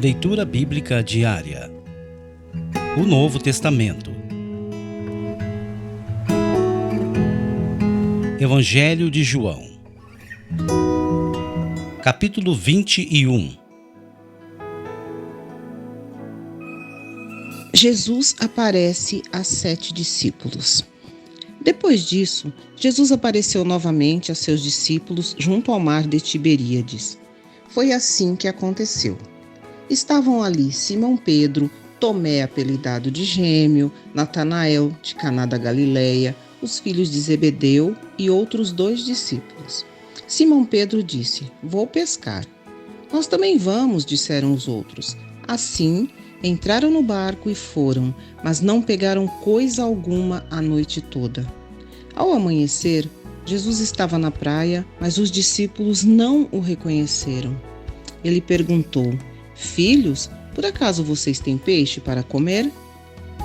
Leitura Bíblica Diária. O Novo Testamento. Evangelho de João. Capítulo 21. Jesus aparece a 7 discípulos. Depois disso, Jesus apareceu novamente a seus discípulos junto ao mar de Tiberíades. Foi assim que aconteceu. Estavam ali Simão Pedro, Tomé, apelidado de Gêmeo, Natanael, de Caná da Galileia, os filhos de Zebedeu e outros 2 discípulos. Simão Pedro disse: "Vou pescar." "Nós também vamos", disseram os outros. Assim, entraram no barco e foram, mas não pegaram coisa alguma a noite toda. Ao amanhecer, Jesus estava na praia, mas os discípulos não o reconheceram. Ele perguntou: "Filhos, por acaso vocês têm peixe para comer?"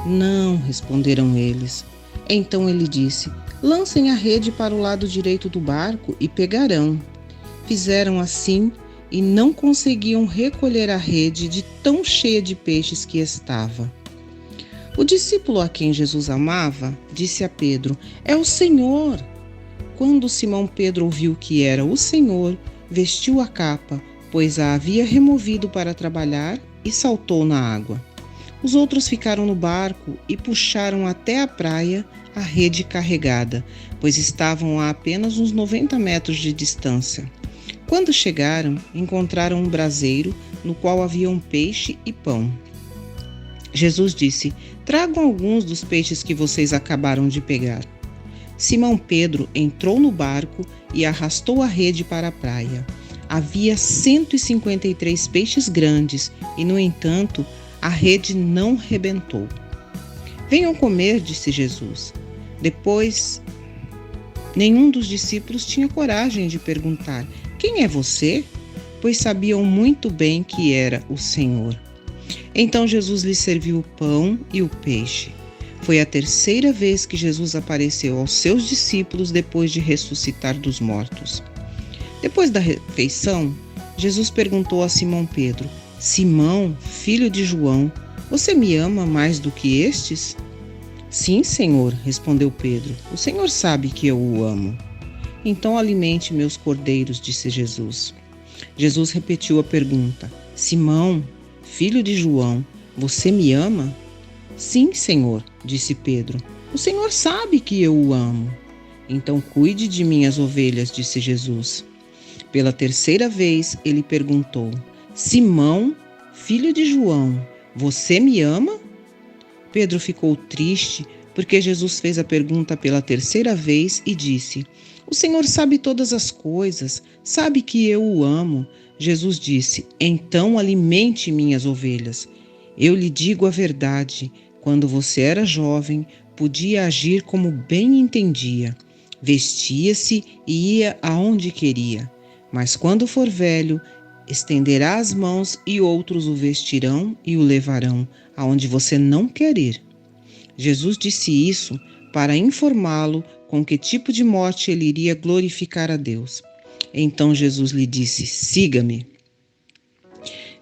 "Não", responderam eles. Então ele disse: "Lancem a rede para o lado direito do barco e pegarão." Fizeram assim e não conseguiam recolher a rede de tão cheia de peixes que estava. O discípulo a quem Jesus amava disse a Pedro: "É o Senhor." Quando Simão Pedro ouviu que era o Senhor, vestiu a capa, pois a havia removido para trabalhar, e saltou na água. Os outros ficaram no barco e puxaram até a praia a rede carregada, pois estavam a apenas uns 90 metros de distância. Quando chegaram, encontraram um braseiro no qual havia um peixe e pão. Jesus disse: "Tragam alguns dos peixes que vocês acabaram de pegar." Simão Pedro entrou no barco e arrastou a rede para a praia. Havia 153 peixes grandes e, no entanto, a rede não rebentou. "Venham comer", disse Jesus. Depois, nenhum dos discípulos tinha coragem de perguntar: "Quem é você?", pois sabiam muito bem que era o Senhor. Então Jesus lhes serviu o pão e o peixe. Foi a 3ª vez que Jesus apareceu aos seus discípulos depois de ressuscitar dos mortos. Depois da refeição, Jesus perguntou a Simão Pedro: "Simão, filho de João, você me ama mais do que estes?" "Sim, Senhor", respondeu Pedro. "O Senhor sabe que eu o amo." "Então alimente meus cordeiros", disse Jesus. Jesus repetiu a pergunta: "Simão, filho de João, você me ama?" "Sim, Senhor", disse Pedro. "O Senhor sabe que eu o amo." "Então cuide de minhas ovelhas", disse Jesus. Pela 3ª vez ele perguntou: "Simão, filho de João, você me ama?" Pedro ficou triste porque Jesus fez a pergunta pela 3ª vez e disse: "O Senhor sabe todas as coisas, sabe que eu o amo." Jesus disse: "Então alimente minhas ovelhas. Eu lhe digo a verdade, quando você era jovem, podia agir como bem entendia. Vestia-se e ia aonde queria. Mas quando for velho, estenderá as mãos e outros o vestirão e o levarão aonde você não quer ir." Jesus disse isso para informá-lo com que tipo de morte ele iria glorificar a Deus. Então Jesus lhe disse: "Siga-me."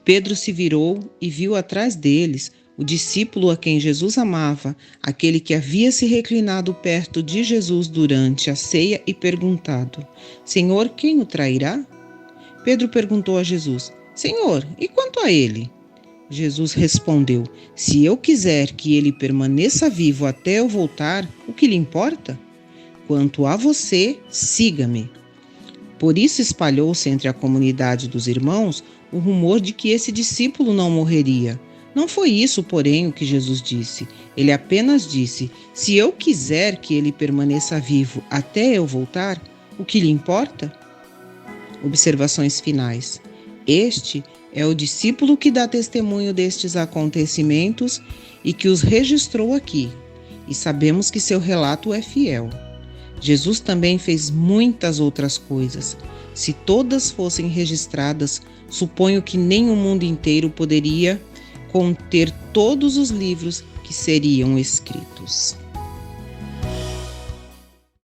Pedro se virou e viu atrás deles o discípulo a quem Jesus amava, aquele que havia se reclinado perto de Jesus durante a ceia e perguntado: "Senhor, quem o trairá?" Pedro perguntou a Jesus: "Senhor, e quanto a ele?" Jesus respondeu: "Se eu quiser que ele permaneça vivo até eu voltar, o que lhe importa? Quanto a você, siga-me." Por isso espalhou-se entre a comunidade dos irmãos o rumor de que esse discípulo não morreria. Não foi isso, porém, o que Jesus disse. Ele apenas disse: "Se eu quiser que ele permaneça vivo até eu voltar, o que lhe importa?" Observações finais. Este é o discípulo que dá testemunho destes acontecimentos e que os registrou aqui, e sabemos que seu relato é fiel. Jesus também fez muitas outras coisas. Se todas fossem registradas, suponho que nem o mundo inteiro poderia conter todos os livros que seriam escritos.